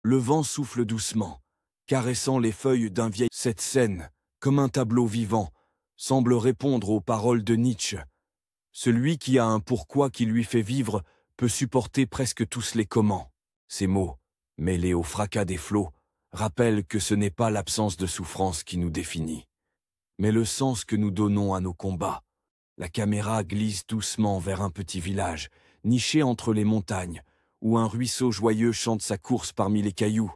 Le vent souffle doucement, caressant les feuilles d'un vieil... Cette scène, comme un tableau vivant, semble répondre aux paroles de Nietzsche. Celui qui a un pourquoi qui lui fait vivre peut supporter presque tous les comment. Ces mots, mêlés au fracas des flots, rappellent que ce n'est pas l'absence de souffrance qui nous définit, mais le sens que nous donnons à nos combats. La caméra glisse doucement vers un petit village, niché entre les montagnes, où un ruisseau joyeux chante sa course parmi les cailloux.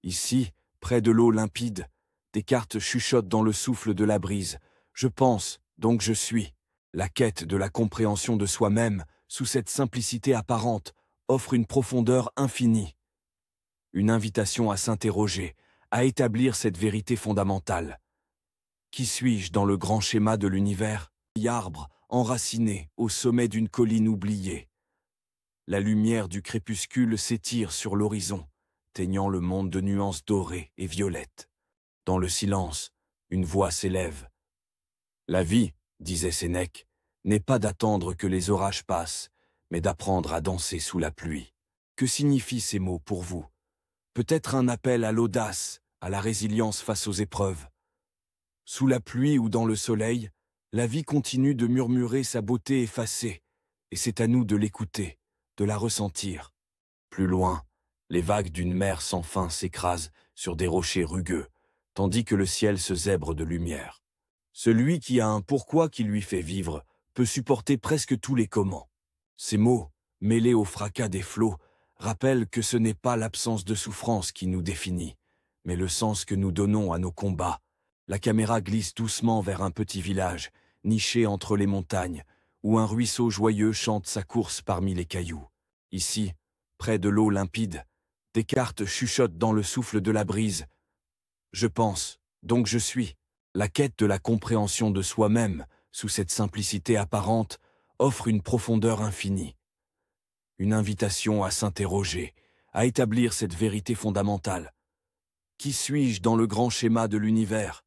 Ici, près de l'eau limpide, Descartes chuchote dans le souffle de la brise. Je pense, donc je suis. La quête de la compréhension de soi-même, sous cette simplicité apparente, offre une profondeur infinie. Une invitation à s'interroger, à établir cette vérité fondamentale. Qui suis-je dans le grand schéma de l'univers ? Arbre, enraciné au sommet d'une colline oubliée. La lumière du crépuscule s'étire sur l'horizon, teignant le monde de nuances dorées et violettes. Dans le silence, une voix s'élève. La vie, disait Sénèque, n'est pas d'attendre que les orages passent, mais d'apprendre à danser sous la pluie. Que signifient ces mots pour vous? Peut-être un appel à l'audace, à la résilience face aux épreuves. Sous la pluie ou dans le soleil, la vie continue de murmurer sa beauté effacée, et c'est à nous de l'écouter, de la ressentir. Plus loin, les vagues d'une mer sans fin s'écrasent sur des rochers rugueux, tandis que le ciel se zèbre de lumière. Celui qui a un pourquoi qui lui fait vivre peut supporter presque tous les comment. Ces mots, mêlés au fracas des flots, rappellent que ce n'est pas l'absence de souffrance qui nous définit, mais le sens que nous donnons à nos combats. La caméra glisse doucement vers un petit village, niché entre les montagnes, où un ruisseau joyeux chante sa course parmi les cailloux. Ici, près de l'eau limpide, Descartes chuchote dans le souffle de la brise. Je pense, donc je suis. La quête de la compréhension de soi-même, sous cette simplicité apparente, offre une profondeur infinie. Une invitation à s'interroger, à établir cette vérité fondamentale. Qui suis-je dans le grand schéma de l'univers ?